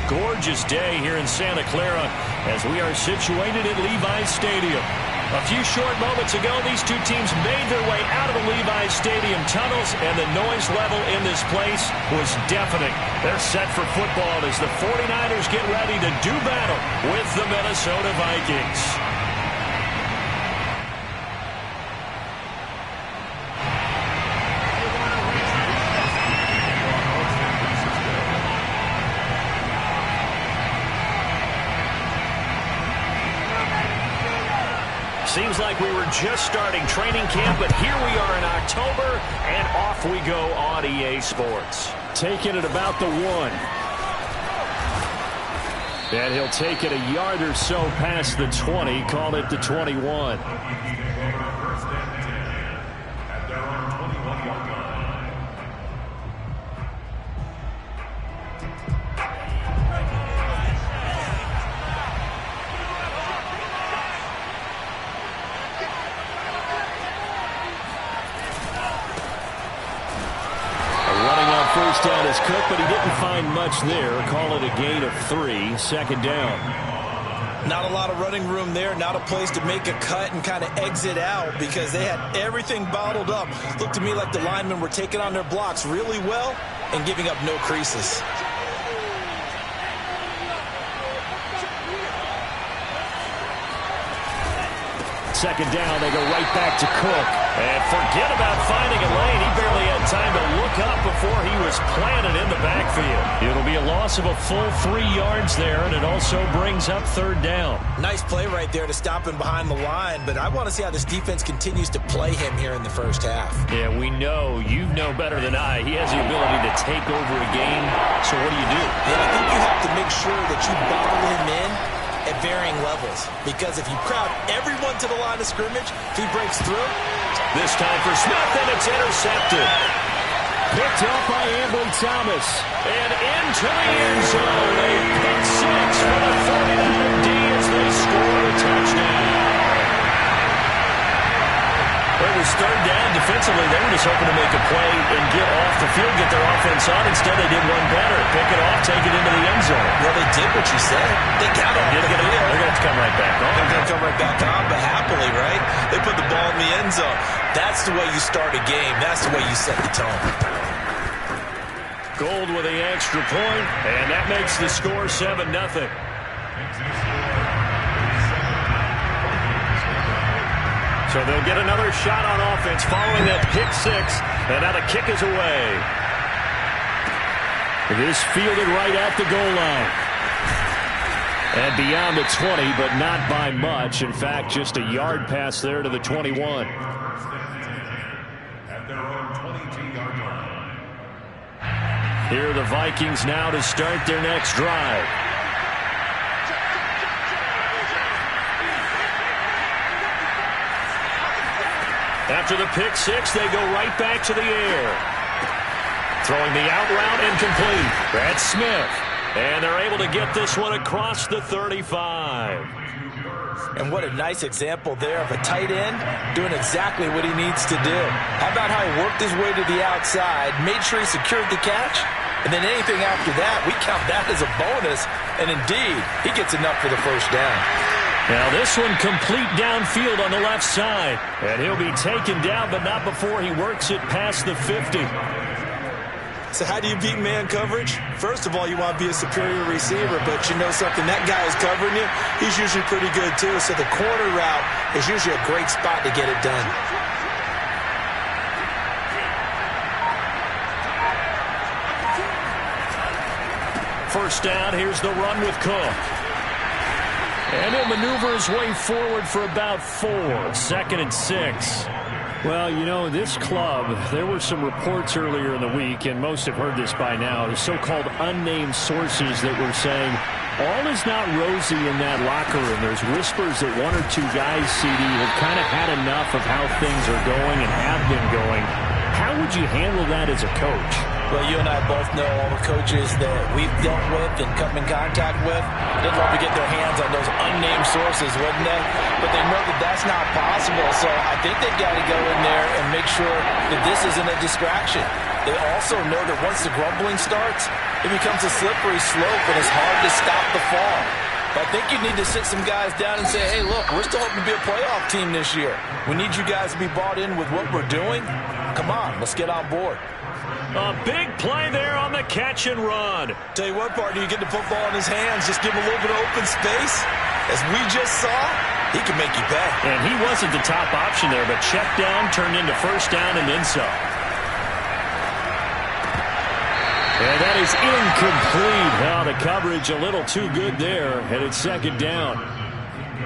gorgeous day here in Santa Clara as we are situated at Levi's Stadium. A few short moments ago, these two teams made their way out of the Levi's Stadium tunnels, and the noise level in this place was deafening. They're set for football as the 49ers get ready to do battle with the Minnesota Vikings. Seems like we were just starting training camp, but here we are in October, and off we go on EA Sports. Taking it about the 1. And he'll take it a yard or so past the 20, call it the 21. First down is Cook, but he didn't find much there. Call it a gain of 3, second down. Not a lot of running room there, not a place to make a cut and kind of exit out because they had everything bottled up. Looked to me like the linemen were taking on their blocks really well and giving up no creases. Second down, they go right back to Cook. And forget about finding a lane. He barely had time to look up before he was planted in the backfield. It'll be a loss of a full 3 yards there, and it also brings up third down. Nice play right there to stop him behind the line, but I want to see how this defense continues to play him here in the first half. Yeah, we know. You know better than I. He has the ability to take over a game, so what do you do? Yeah, I think you have to make sure that you bottle him in at varying levels, because if you crowd everyone to the line of scrimmage, if he breaks through. This time for Smith, and it's intercepted. Picked up by Ambry Thomas. And into the end zone, a pick 6 for the 49er D as they score a touchdown. It was third down. Defensively, they were just hoping to make a play and get off the field, get their offense on. Instead, they did one better. Pick it off, take it into the end zone. Well, they did what you said. They got off the field. They're going to come right back on. They're going to come right back on, but happily, right? They put the ball in the end zone. That's the way you start a game. That's the way you set the tone. Gold with the extra point, and that makes the score 7-0. So they'll get another shot on offense following that pick 6, and now the kick is away. It is fielded right at the goal line. And beyond the 20, but not by much. In fact, just a yard pass there to the 21. Here are the Vikings now to start their next drive. After the pick 6, they go right back to the air. Throwing the out route incomplete. That's Smith. And they're able to get this one across the 35. And what a nice example there of a tight end doing exactly what he needs to do. How about how he worked his way to the outside, made sure he secured the catch, and then anything after that, we count that as a bonus. And indeed, he gets enough for the first down. Now this one complete downfield on the left side. And he'll be taken down, but not before he works it past the 50. So how do you beat man coverage? First of all, you want to be a superior receiver, but you know something, that guy who's covering you, he's usually pretty good too. So the corner route is usually a great spot to get it done. First down, here's the run with Cook. And he'll maneuver his way forward for about 4. 2nd and 6. Well, you know, this club, there were some reports earlier in the week, and most have heard this by now, the so-called unnamed sources that were saying all is not rosy in that locker room. There's whispers that 1 or 2 guys, CD, have kind of had enough of how things are going and have been going. How would you handle that as a coach? Well, you and I both know all the coaches that we've dealt with and come in contact with. They'd love to get their hands on those unnamed sources, wouldn't they? But they know that that's not possible. So I think they've got to go in there and make sure that this isn't a distraction. They also know that once the grumbling starts, it becomes a slippery slope and it's hard to stop the fall. But I think you need to sit some guys down and say, hey, look, we're still hoping to be a playoff team this year. We need you guys to be bought in with what we're doing. Come on, let's get on board. A big play there on the catch and run. Tell you what, partner, you get the football in his hands, just give him a little bit of open space. As we just saw, he can make you pay. And he wasn't the top option there, but check down turned into first down and then some. And that is incomplete. Now the coverage a little too good there, and it's second down.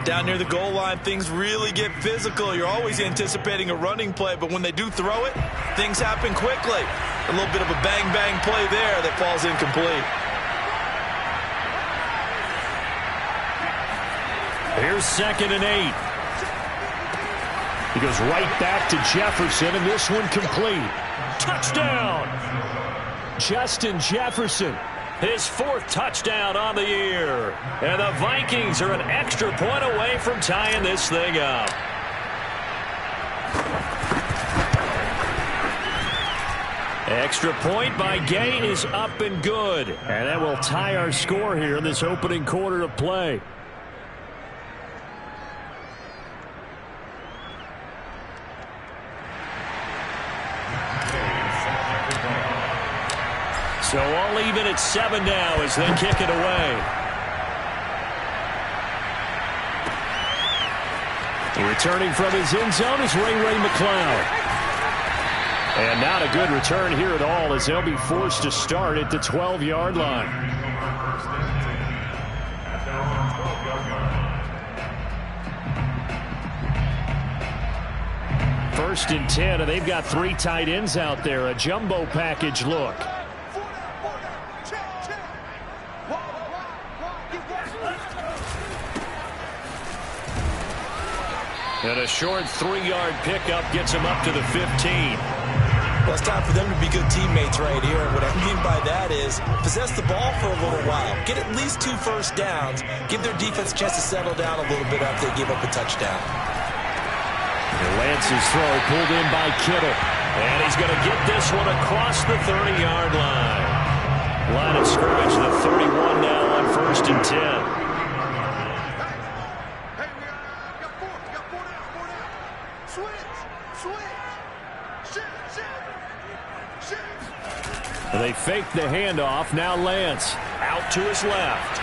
Down near the goal line, things really get physical. You're always anticipating a running play, but when they do throw it, things happen quickly. A little bit of a bang-bang play there that falls incomplete. Here's 2nd and 8. He goes right back to Jefferson, and this one complete. Touchdown! Justin Jefferson. His 4th touchdown on the year. And the Vikings are an extra point away from tying this thing up. Extra point by Gay is up and good. And that will tie our score here in this opening quarter of play. So all even at 7 now as they kick it away. Returning from his end zone is Ray McCloud. And not a good return here at all as they'll be forced to start at the 12-yard line. First and 10, and they've got 3 tight ends out there. A jumbo package look. And a short 3-yard pickup gets him up to the 15. Well, it's time for them to be good teammates right here. And what I mean by that is possess the ball for a little while. Get at least 2 first downs. Give their defense a chance to settle down a little bit after they give up a touchdown. And Lance's throw pulled in by Kittle. And he's going to get this one across the 30-yard line. Line of scrimmage, the 31 now on 1st and 10. They fake the handoff. Now Lance out to his left.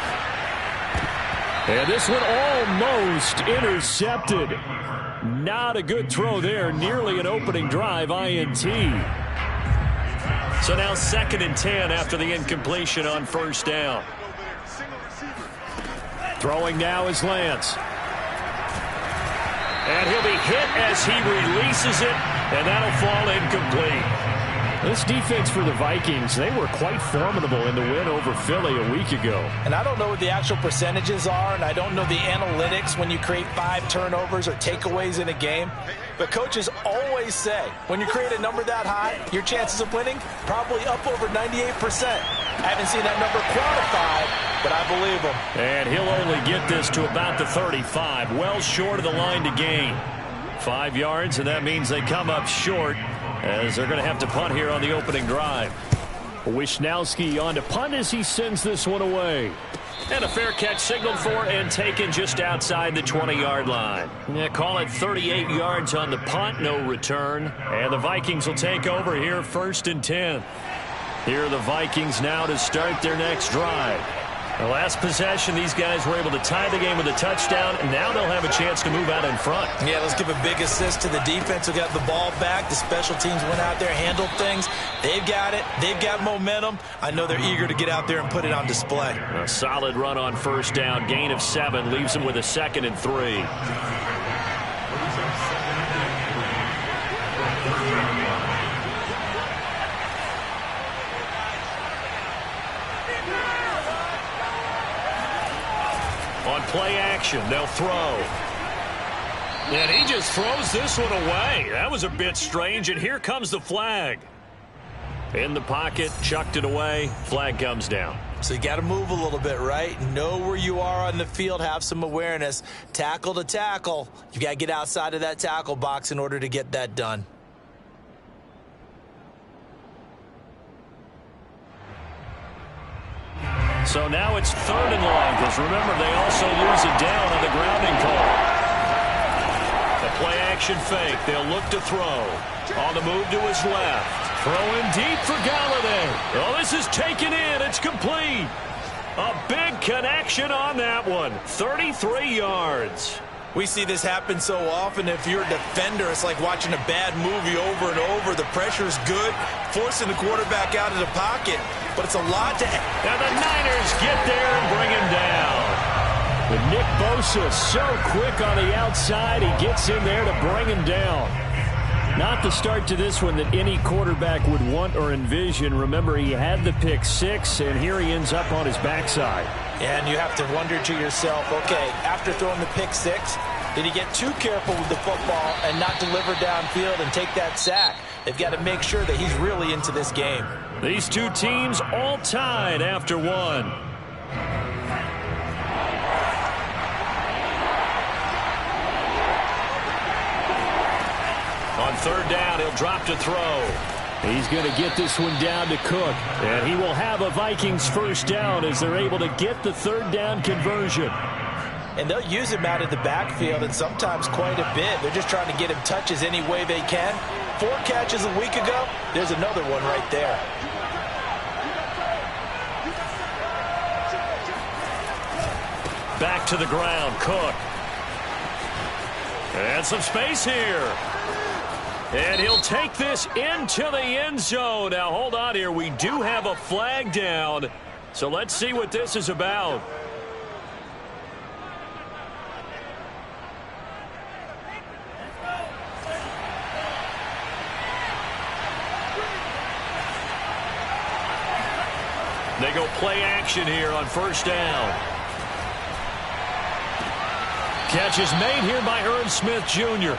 And this one almost intercepted. Not a good throw there. Nearly an opening drive INT. So now 2nd and 10 after the incompletion on first down. Throwing now is Lance. And he'll be hit as he releases it, and that'll fall incomplete. This defense for the Vikings, they were quite formidable in the win over Philly a week ago. And I don't know what the actual percentages are, and I don't know the analytics when you create 5 turnovers or takeaways in a game. But coaches always say, when you create a number that high, your chances of winning probably up over 98%. I haven't seen that number quantified, but I believe him. And he'll only get this to about the 35, well short of the line to gain. 5 yards, and that means they come up short, as they're going to have to punt here on the opening drive. Wisnowski on to punt as he sends this one away. And a fair catch signaled for and taken just outside the 20-yard line. Yeah, call it 38 yards on the punt, no return. And the Vikings will take over here 1st and 10. Here are the Vikings now to start their next drive. The last possession, these guys were able to tie the game with a touchdown, and now they'll have a chance to move out in front. Yeah, let's give a big assist to the defense who got the ball back. The special teams went out there, handled things. They've got it. They've got momentum. I know they're eager to get out there and put it on display. A solid run on first down. Gain of 7 leaves them with a 2nd and 3. On play action, they'll throw. And he just throws this one away. That was a bit strange, and here comes the flag. In the pocket, chucked it away, flag comes down. So you got to move a little bit, right? Know where you are on the field, have some awareness. Tackle to tackle. You got to get outside of that tackle box in order to get that done. So now it's 3rd and long, because remember, they also lose it down on the grounding call. The play action fake. They'll look to throw. On the move to his left. Throwing deep for Galladay. Oh, this is taken in. It's complete. A big connection on that one. 33 yards. We see this happen so often. If you're a defender, it's like watching a bad movie over and over. The pressure's good, forcing the quarterback out of the pocket, but it's a lot to... And the Niners get there and bring him down. With Nick Bosa so quick on the outside, he gets in there to bring him down. Not the start to this one that any quarterback would want or envision. Remember, he had the pick 6, and here he ends up on his backside. And you have to wonder to yourself, okay, after throwing the pick 6, did he get too careful with the football and not deliver downfield and take that sack? They've got to make sure that he's really into this game. These two teams all tied after one. On 3rd down, he'll drop to throw. He's going to get this one down to Cook. And he will have a Vikings first down as they're able to get the 3rd down conversion. And they'll use him out of the backfield, and sometimes quite a bit. They're just trying to get him touches any way they can. 4 catches a week ago. There's another one right there. Back to the ground, Cook. And some space here. And he'll take this into the end zone. Now, hold on here. We do have a flag down. So let's see what this is about. They go play action here on 1st down. Catch is made here by Irv Smith Jr.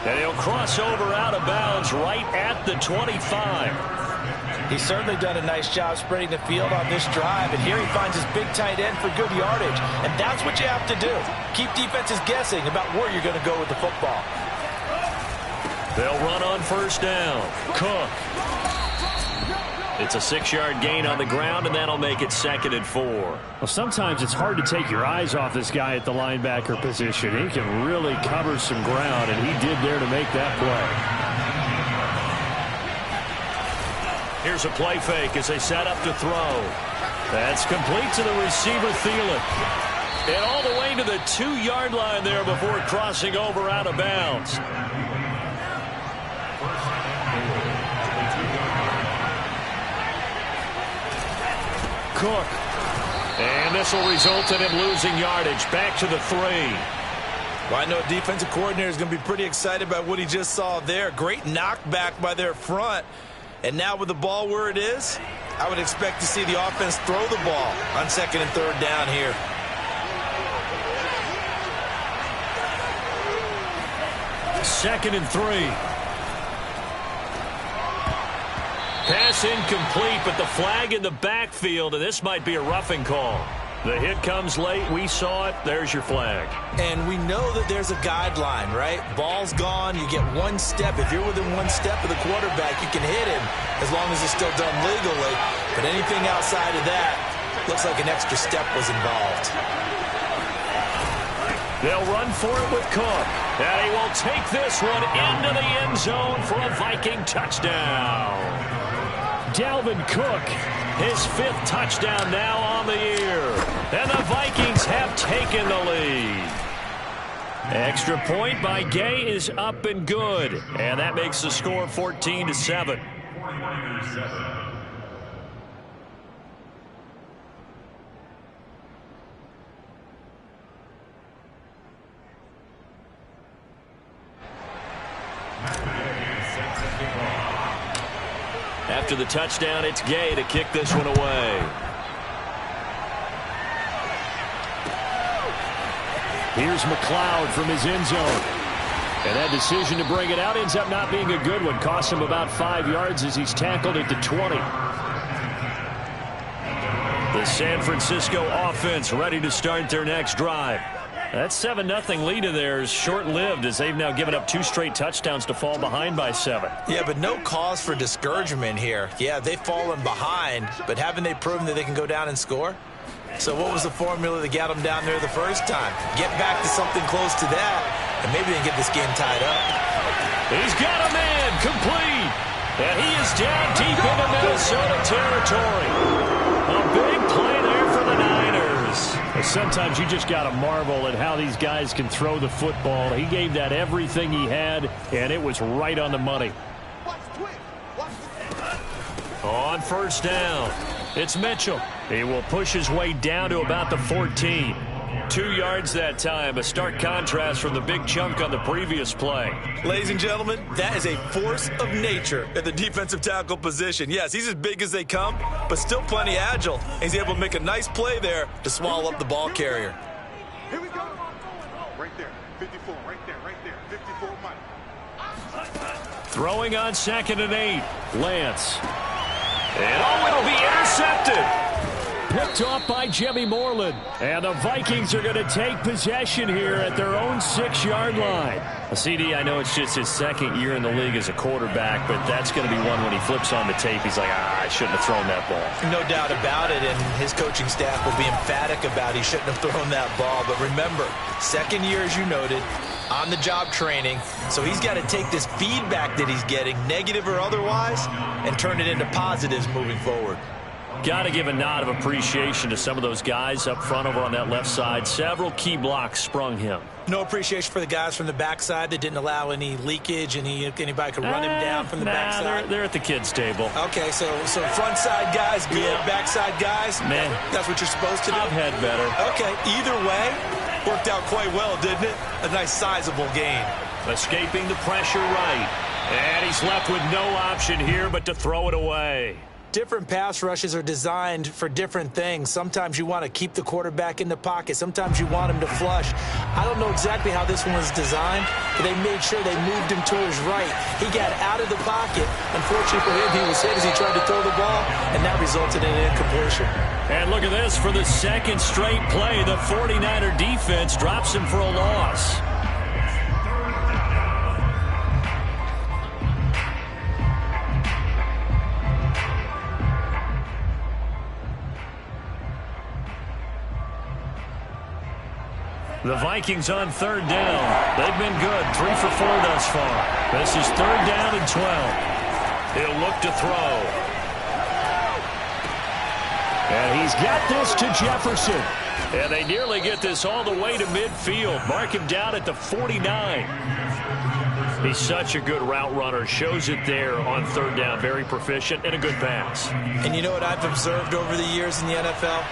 And he'll cross over out of bounds right at the 25. He's certainly done a nice job spreading the field on this drive. And here he finds his big tight end for good yardage. And that's what you have to do. Keep defenses guessing about where you're going to go with the football. They'll run on 1st down. Cook. It's a 6-yard gain on the ground, and that'll make it 2nd and 4. Well, sometimes it's hard to take your eyes off this guy at the linebacker position. He can really cover some ground, and he did there to make that play. Here's a play fake as they set up to throw. That's complete to the receiver, Thielen. And all the way to the 2-yard line there before crossing over out of bounds. Cook. And this will result in him losing yardage. Back to the 3. Well, I know a defensive coordinator is going to be pretty excited about what he just saw there. Great knockback by their front. And now with the ball where it is, I would expect to see the offense throw the ball on 2nd and 3rd down here. Second and 3. Pass incomplete, but the flag in the backfield, and this might be a roughing call. The hit comes late. We saw it. There's your flag. And we know that there's a guideline, right? Ball's gone. You get 1 step. If you're within 1 step of the quarterback, you can hit him as long as it's still done legally. But anything outside of that, looks like an extra step was involved. They'll run for it with Cook. And he will take this one into the end zone for a Viking touchdown. Dalvin Cook, his 5th touchdown now on the year. And the Vikings have taken the lead. Extra point by Gay is up and good. And that makes the score 14-7. After the touchdown, it's Gay to kick this one away. Here's McLeod from his end zone. And that decision to bring it out ends up not being a good one. Cost him about 5 yards as he's tackled at the 20. The San Francisco offense ready to start their next drive. That 7-0 lead of theirs short-lived as they've now given up 2 straight touchdowns to fall behind by 7. Yeah, but no cause for discouragement here. Yeah, they've fallen behind, but haven't they proven that they can go down and score? So what was the formula that got him down there the first time? Get back to something close to that, and maybe they get this game tied up. He's got a man complete. And he is down deep into Minnesota territory. A big play there for the Niners. Sometimes you just got to marvel at how these guys can throw the football. He gave that everything he had, and it was right on the money. On first down, it's Mitchell. He will push his way down to about the 14. 2 yards that time, a stark contrast from the big chunk on the previous play. Ladies and gentlemen, that is a force of nature at the defensive tackle position. Yes, he's as big as they come, but still plenty agile. He's able to make a nice play there to swallow up the ball carrier. Here we go. Right there, 54, right there, 54, Mike. Throwing on 2nd and 8, Lance. And it'll be intercepted. Picked off by Jimmy Moreland. And the Vikings are going to take possession here at their own 6-yard line. CD, I know it's just his 2nd year in the league as a quarterback, but that's going to be one when he flips on the tape. He's like, I shouldn't have thrown that ball. No doubt about it, and his coaching staff will be emphatic about he shouldn't have thrown that ball. But remember, 2nd year, as you noted, on-the-job training. So he's got to take this feedback that he's getting, negative or otherwise, and turn it into positives moving forward. Got to give a nod of appreciation to some of those guys up front over on that left side. Several key blocks sprung him. No appreciation for the guys from the backside that didn't allow any leakage, and anybody could run him down from the backside. They're at the kids' table. Okay, so front side guys good, backside guys, man, that's what you're supposed to do? I've had better. Okay, either way, worked out quite well, didn't it? A nice sizable gain. Escaping the pressure right. And he's left with no option here but to throw it away. Different pass rushes are designed for different things. Sometimes you want to keep the quarterback in the pocket. Sometimes you want him to flush. I don't know exactly how this one was designed, but they made sure they moved him to his right. He got out of the pocket. Unfortunately for him, he was hit as he tried to throw the ball, and that resulted in an incompletion. And look at this. For the 2nd straight play, the 49er defense drops him for a loss. The Vikings on 3rd down. They've been good, 3 for 4 thus far. This is 3rd down and 12. He'll look to throw. And he's got this to Jefferson. And they nearly get this all the way to midfield. Mark him down at the 49. He's such a good route runner. Shows it there on 3rd down. Very proficient and a good pass. And you know what I've observed over the years in the NFL?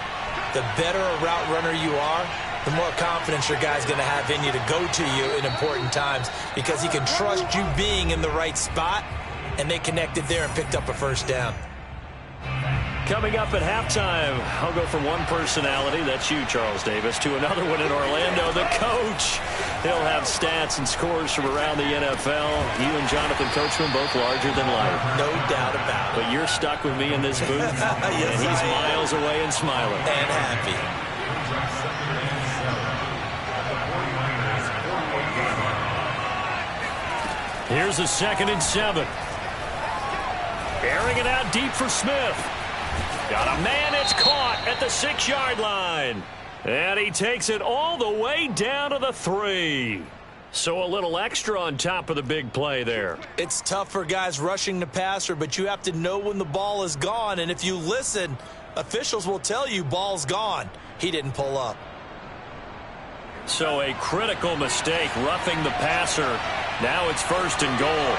The better a route runner you are, the more confidence your guy's going to have in you to go to you in important times, because he can trust you being in the right spot, and they connected there and picked up a 1st down. Coming up at halftime, I'll go from one personality, that's you, Charles Davis, to another one in Orlando, the coach. He'll have stats and scores from around the NFL. You and Jonathan Coachman both larger than life. No doubt about it. But you're stuck with me in this booth, yes, and he's miles away and smiling. And happy. Here's a 2nd and 7. Airing it out deep for Smith. Got a man, it's caught at the 6-yard line. And he takes it all the way down to the 3. So a little extra on top of the big play there. It's tough for guys rushing the passer, but you have to know when the ball is gone. And if you listen, officials will tell you ball's gone. He didn't pull up. So a critical mistake, roughing the passer. Now it's 1st and goal.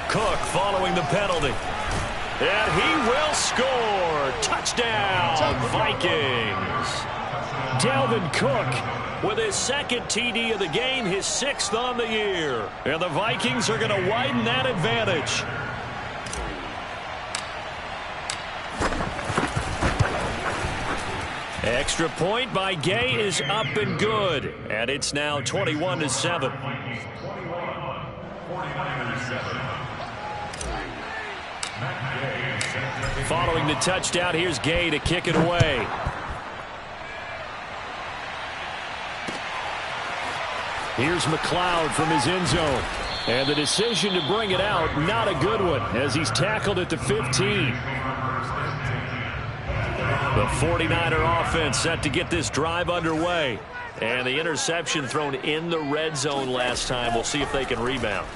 Cook following the penalty. And he will score. Touchdown, Vikings. Dalvin Cook with his 2nd TD of the game, his 6th on the year. And the Vikings are going to widen that advantage. Extra point by Gay is up and good. And it's now 21-7. Following the touchdown, here's Gay to kick it away. Here's McLeod from his end zone. And the decision to bring it out, not a good one, as he's tackled at the 15. The 49er offense set to get this drive underway. And the interception thrown in the red zone last time. We'll see if they can rebound.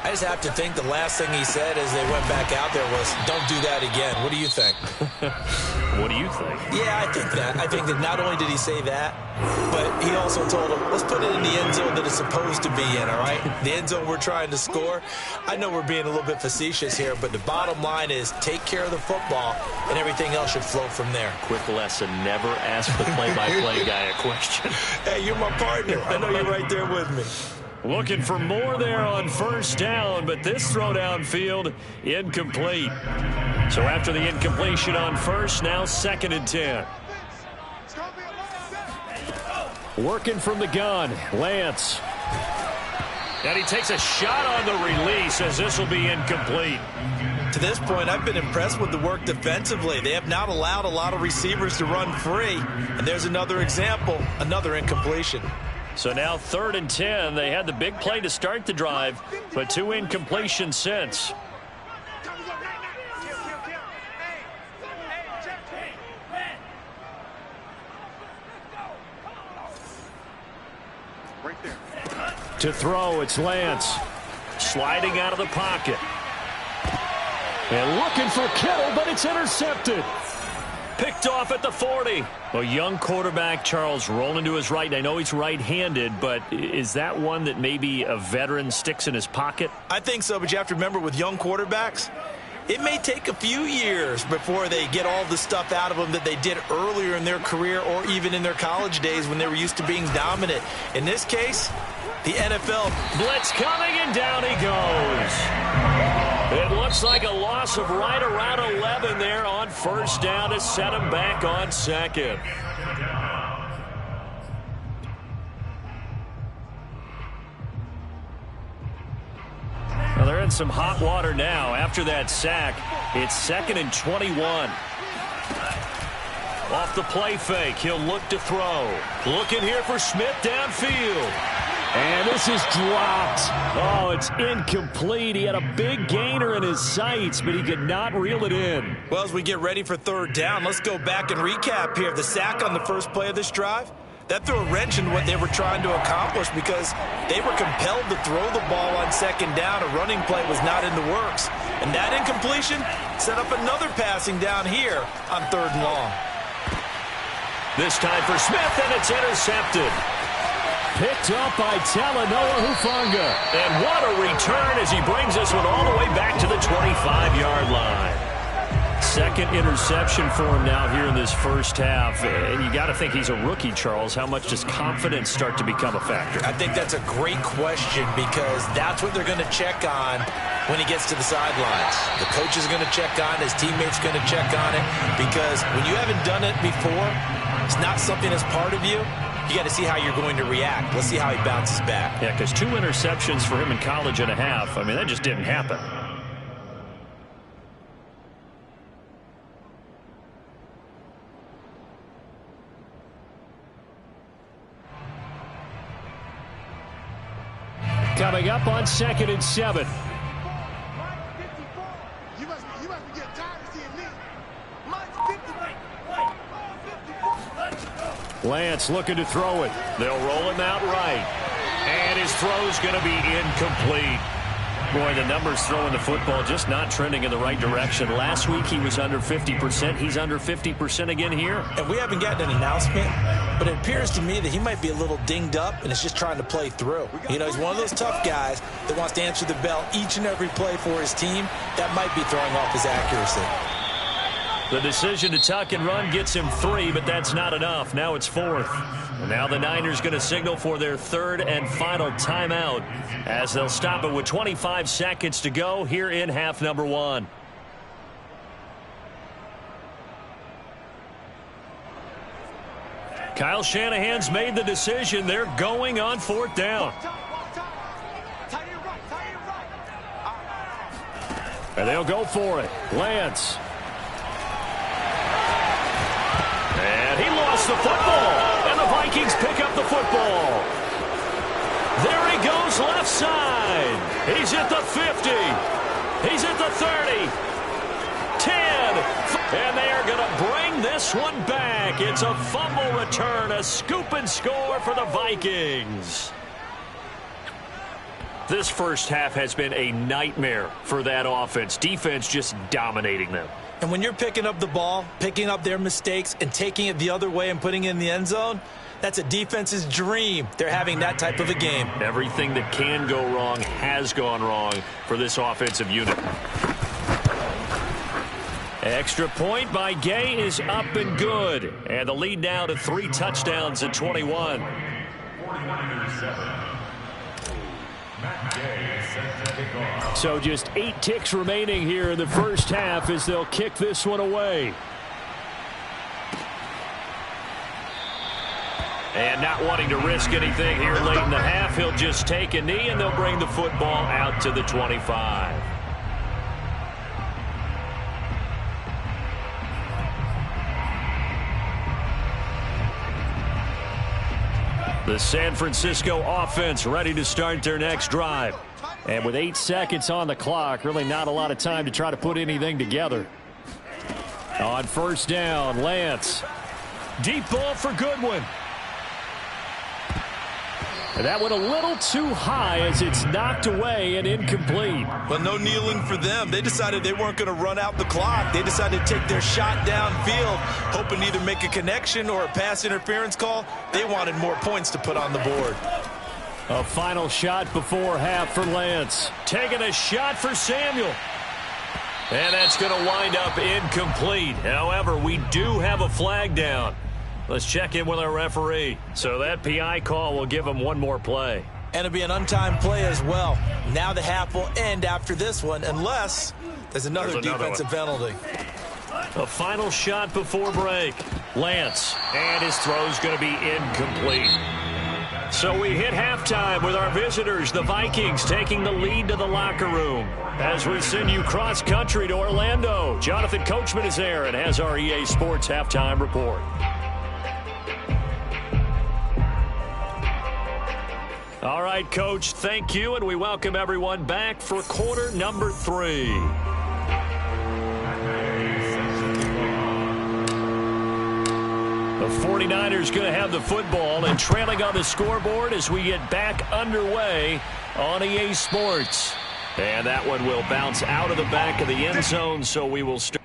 I just have to think the last thing he said as they went back out there was, don't do that again. What do you think? What do you think? Yeah, I think that. I think that not only did he say that, but he also told him, let's put it in the end zone that it's supposed to be in, all right? The end zone we're trying to score. I know we're being a little bit facetious here, but the bottom line is take care of the football, and everything else should flow from there. Quick lesson, never ask the play-by-play guy a question. Hey, you're my partner. I know you're right there with me. Looking for more there on first down, but this throw downfield incomplete. So after the incompletion on first, now 2nd and 10. Working from the gun, Lance. And he takes a shot on the release as this will be incomplete. To this point, I've been impressed with the work defensively. They have not allowed a lot of receivers to run free. And there's another example, another incompletion. So now 3rd and 10. They had the big play to start the drive, but 2 incompletions since. Right there. To throw, it's Lance. Sliding out of the pocket. And looking for Kittle, but it's intercepted. Picked off at the 40. Well, young quarterback Charles rolling to his right. I know he's right-handed, but is that one that maybe a veteran sticks in his pocket? I think so, but you have to remember with young quarterbacks, it may take a few years before they get all the stuff out of them that they did earlier in their career or even in their college days when they were used to being dominant. In this case, the NFL. Blitz coming, and down he goes. It looks like a loss of right around 11 there on first down to set him back on 2nd. Well, they're in some hot water now. After that sack, it's 2nd and 21. Off the play fake, he'll look to throw. Looking here for Smith downfield. And this is dropped. Oh, it's incomplete. He had a big gainer in his sights, but he could not reel it in. Well, as we get ready for 3rd down, let's go back and recap here. The sack on the first play of this drive, that threw a wrench in what they were trying to accomplish because they were compelled to throw the ball on 2nd down. A running play was not in the works. And that incompletion set up another passing down here on 3rd and long. This time for Smith, and it's intercepted. Picked up by Talanoa Hufanga. And what a return as he brings this one all the way back to the 25-yard line. 2nd interception for him now here in this first half. And you got to think he's a rookie, Charles. How much does confidence start to become a factor? I think that's a great question because that's what they're going to check on when he gets to the sidelines. The coach is going to check on it. His teammates are going to check on it because when you haven't done it before, it's not something that's part of you. You got to see how you're going to react. Let's see how he bounces back. Yeah, because 2 interceptions for him in college and a half. I mean, that just didn't happen. Coming up on 2nd and 7. You must be getting tired of seeing me. Lance looking to throw it. They'll roll him out right. And his throw's going to be incomplete. Boy, the numbers throwing the football just not trending in the right direction. Last week he was under 50%. He's under 50% again here. And we haven't gotten an announcement, but it appears to me that he might be a little dinged up and is just trying to play through. You know, he's one of those tough guys that wants to answer the bell each and every play for his team. That might be throwing off his accuracy. The decision to tuck and run gets him 3, but that's not enough. Now it's 4th. And now the Niners going to signal for their 3rd and final timeout as they'll stop it with 25 seconds to go here in half number 1. Kyle Shanahan's made the decision. They're going on 4th down. And they'll go for it. Lance. And he lost the football. And the Vikings pick up the football. There he goes left side. He's at the 50. He's at the 30. 10. And they are going to bring this one back. It's a fumble return, a scoop and score for the Vikings. This first half has been a nightmare for that offense. Defense just dominating them. And when you're picking up the ball, picking up their mistakes, and taking it the other way and putting it in the end zone, that's a defense's dream. They're having that type of a game. Everything that can go wrong has gone wrong for this offensive unit. Extra point by Gay is up and good. And the lead now to 3 touchdowns at 21. So just 8 ticks remaining here in the first half as they'll kick this one away. And not wanting to risk anything here late in the half, he'll just take a knee and they'll bring the football out to the 25. The San Francisco offense ready to start their next drive. And with 8 seconds on the clock, really not a lot of time to try to put anything together. On first down, Lance. Deep ball for Goodwin. And that went a little too high as it's knocked away and incomplete. But no kneeling for them. They decided they weren't going to run out the clock. They decided to take their shot downfield, hoping to either make a connection or a pass interference call. They wanted more points to put on the board. A final shot before half for Lance. Taking a shot for Samuel. And that's going to wind up incomplete. However, we do have a flag down. Let's check in with our referee. So that PI call will give him one more play. And it'll be an untimed play as well. Now the half will end after this one, unless there's another defensive penalty. A final shot before break. Lance. And his throw's going to be incomplete. So we hit halftime with our visitors, the Vikings, taking the lead to the locker room. As we send you cross-country to Orlando, Jonathan Coachman is there and has our EA Sports halftime report. All right, Coach, thank you, and we welcome everyone back for quarter number 3. The 49ers going to have the football and trailing on the scoreboard as we get back underway on EA Sports. And that one will bounce out of the back of the end zone, so we will start.